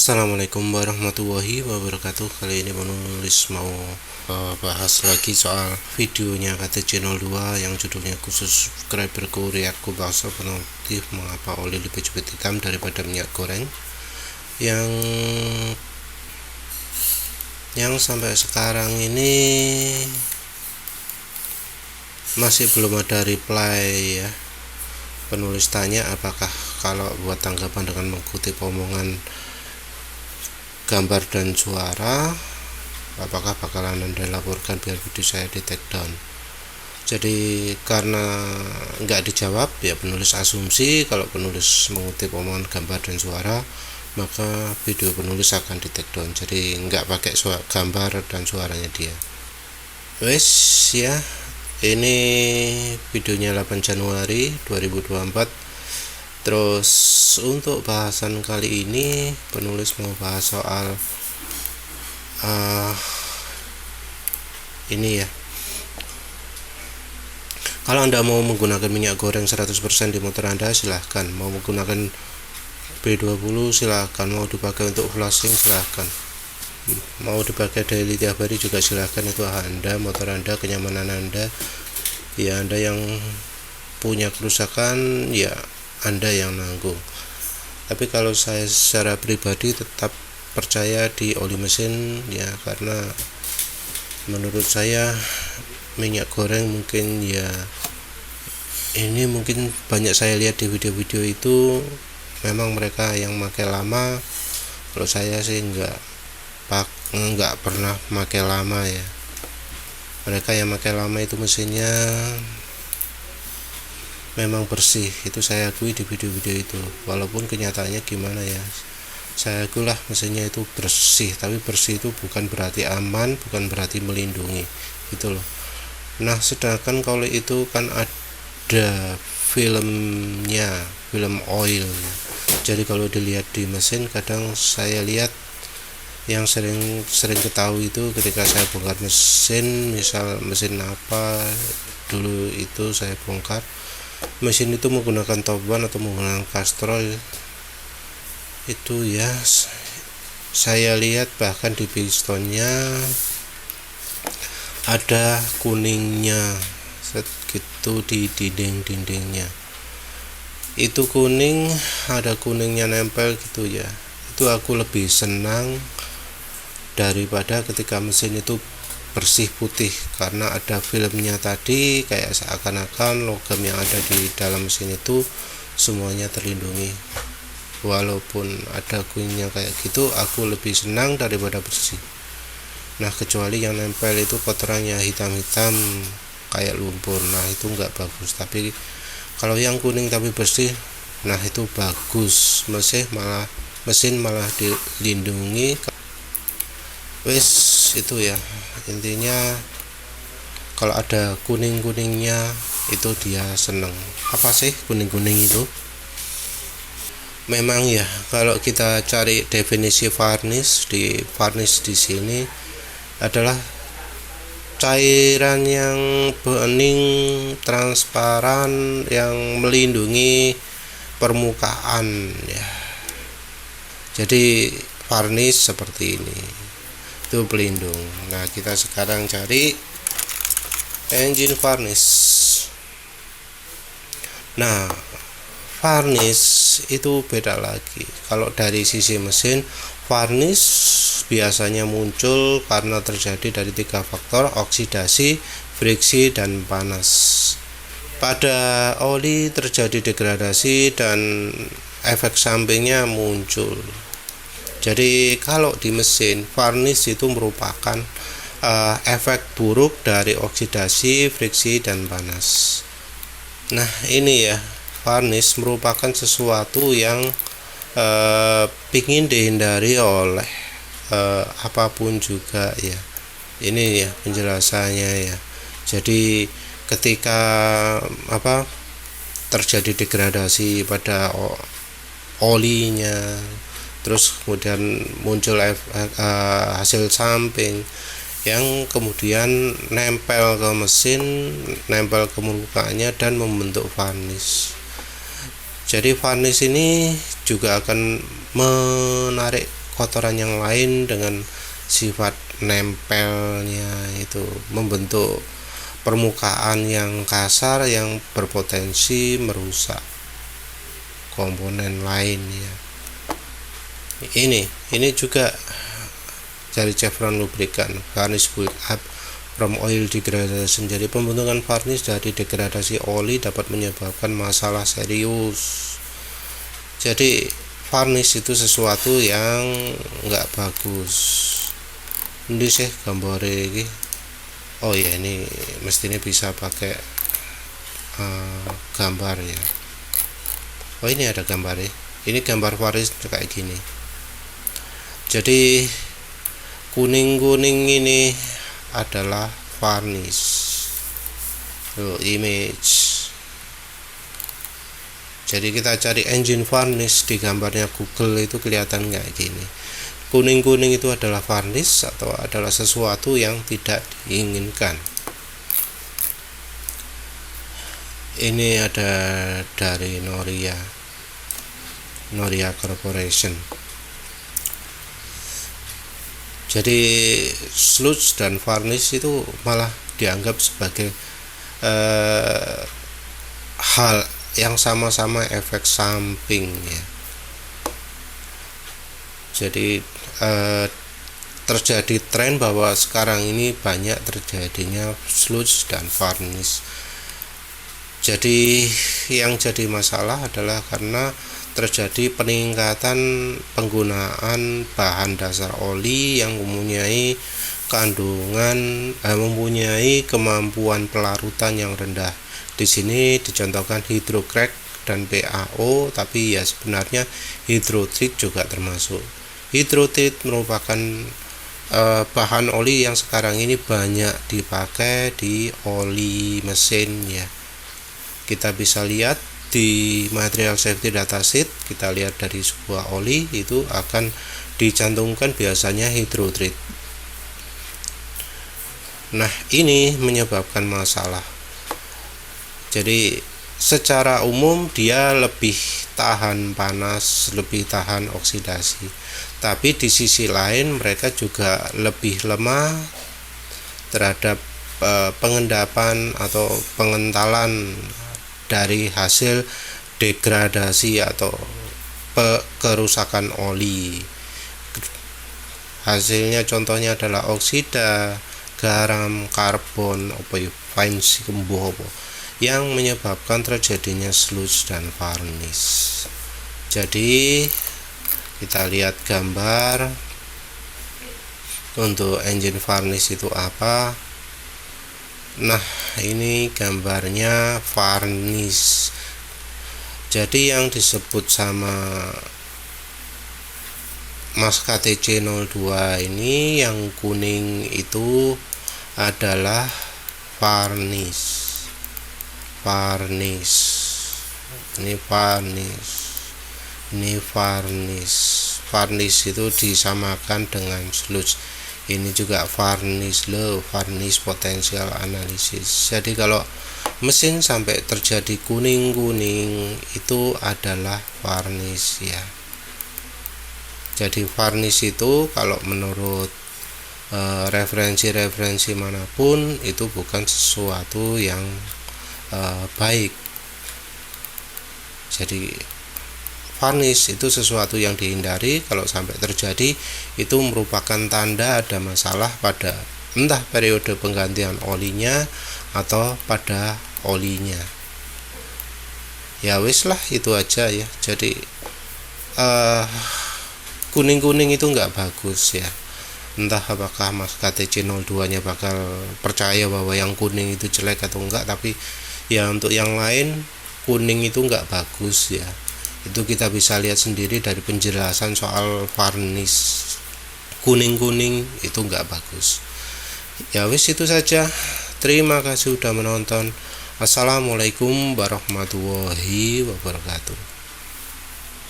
Assalamualaikum warahmatullahi wabarakatuh. Kali ini mau bahas lagi soal videonya KTC02 yang judulnya khusus subscriberku reaksi bakso penalti mengapa oli lebih cepat hitam daripada minyak goreng, yang sampai sekarang ini masih belum ada reply ya. Penulis tanya apakah kalau buat tanggapan dengan mengutip omongan, gambar dan suara, apakah bakalan Anda laporkan biar video saya di take down. Jadi karena nggak dijawab ya, penulis asumsi kalau penulis mengutip omongan, gambar dan suara, maka video penulis akan di take down. Jadi nggak pakai gambar dan suaranya dia. Wes ya, ini videonya 8 Januari 2024. Terus untuk bahasan kali ini penulis mau bahas soal ini ya. Kalau Anda mau menggunakan minyak goreng 100% di motor Anda, silahkan. Mau menggunakan B20 silahkan. Mau dipakai untuk flashing silahkan. Mau dipakai daily tiap hari juga silahkan. Itu Anda, motor Anda, kenyamanan Anda. Ya Anda yang punya kerusakan ya Anda yang nanggung. Tapi kalau saya secara pribadi tetap percaya di oli mesin ya, karena menurut saya minyak goreng mungkin ya, ini mungkin banyak saya lihat di video-video itu memang mereka yang pakai lama. Kalau saya sih nggak pernah pakai lama ya. Mereka yang pakai lama itu mesinnya memang bersih, itu saya akui di video-video itu. Walaupun kenyataannya gimana ya, saya akui lah mesinnya itu bersih, tapi bersih itu bukan berarti aman, bukan berarti melindungi gitu loh. Nah sedangkan kalau itu kan ada filmnya, film oil. Jadi kalau dilihat di mesin, kadang saya lihat yang sering ketahui itu ketika saya bongkar mesin, misal mesin apa dulu itu saya bongkar, mesin itu menggunakan top ban atau menggunakan kastrol itu ya, saya lihat bahkan di pistonnya ada kuningnya gitu di dinding-dindingnya. Itu kuning, ada kuningnya nempel gitu ya. Itu aku lebih senang daripada ketika mesin itu bersih putih, karena ada filmnya tadi, kayak seakan-akan logam yang ada di dalam mesin itu semuanya terlindungi. Walaupun ada kuningnya kayak gitu, aku lebih senang daripada bersih. Nah kecuali yang nempel itu kotorannya hitam-hitam kayak lumpur, nah itu nggak bagus. Tapi kalau yang kuning tapi bersih, nah itu bagus. Mesin malah dilindungi. Wes itu ya, intinya kalau ada kuning-kuningnya itu dia seneng. Apa sih kuning-kuning itu? Memang ya, kalau kita cari definisi varnish di sini adalah cairan yang bening, transparan, yang melindungi permukaan ya. Jadi varnish seperti ini, itu pelindung. Nah kita sekarang cari engine varnish. Nah varnish itu beda lagi. Kalau dari sisi mesin, varnish biasanya muncul karena terjadi dari 3 faktor: oksidasi, friksi, dan panas. Pada oli terjadi degradasi dan efek sampingnya muncul. Jadi kalau di mesin, varnish itu merupakan efek buruk dari oksidasi, friksi, dan panas. Nah ini ya, varnish merupakan sesuatu yang ingin dihindari oleh apapun juga ya. Ini ya penjelasannya ya. Jadi ketika terjadi degradasi pada olinya, terus kemudian muncul hasil samping yang kemudian nempel ke mesin, nempel ke permukaannya dan membentuk varnish. Jadi varnish ini juga akan menarik kotoran yang lain dengan sifat nempelnya itu membentuk permukaan yang kasar yang berpotensi merusak komponen lain ya. Ini juga dari Chevron lubrikan, varnish build up from oil degradation. Jadi pembentukan varnish dari degradasi oli dapat menyebabkan masalah serius. Jadi varnish itu sesuatu yang nggak bagus. Ini sih gambar ini. Oh ya, ini mestinya bisa pakai gambar ya. Oh ini ada gambarnya. Ini gambar varnish kayak gini. Jadi kuning-kuning ini adalah varnish. Image. Jadi kita cari engine varnish di gambarnya Google itu kelihatan kayak gini. Kuning-kuning itu adalah varnish atau adalah sesuatu yang tidak diinginkan. Ini ada dari Noria Corporation. Jadi sludge dan varnish itu malah dianggap sebagai hal yang sama-sama efek samping ya. Jadi terjadi tren bahwa sekarang ini banyak terjadinya sludge dan varnish. Jadi yang jadi masalah adalah karena terjadi peningkatan penggunaan bahan dasar oli yang mempunyai mempunyai kemampuan pelarutan yang rendah. Di sini dicontohkan hydrocrack dan PAO, tapi ya sebenarnya hydrotreat juga termasuk. Hydrotreat merupakan bahan oli yang sekarang ini banyak dipakai di oli mesin ya. Kita bisa lihat di material safety datasheet, kita lihat dari sebuah oli itu akan dicantumkan biasanya hydrotreat. Nah, ini menyebabkan masalah. Jadi secara umum dia lebih tahan panas, lebih tahan oksidasi. Tapi di sisi lain mereka juga lebih lemah terhadap pengendapan atau pengentalan dari hasil degradasi atau kerusakan oli. Hasilnya contohnya adalah oksida, garam, karbon, yang menyebabkan terjadinya sludge dan varnish. Jadi kita lihat gambar untuk engine varnish itu apa. Nah, ini gambarnya varnish. Jadi yang disebut sama Mas KTC 02 ini yang kuning itu adalah varnish. Ini varnish itu disamakan dengan sludge. Ini juga varnish potential analysis. Jadi kalau mesin sampai terjadi kuning-kuning itu adalah varnish ya. Jadi varnish itu kalau menurut referensi manapun itu bukan sesuatu yang baik. Jadi varnish itu sesuatu yang dihindari. Kalau sampai terjadi itu merupakan tanda ada masalah pada entah periode penggantian olinya atau pada olinya. Ya wis lah, itu aja ya. Jadi kuning-kuning itu nggak bagus ya. Entah apakah Mas KTC 02 nya bakal percaya bahwa yang kuning itu jelek atau enggak, tapi ya untuk yang lain kuning itu nggak bagus ya. Itu kita bisa lihat sendiri dari penjelasan soal varnish. Kuning-kuning itu nggak bagus. Ya wis, itu saja. Terima kasih sudah menonton. Assalamualaikum warahmatullahi wabarakatuh.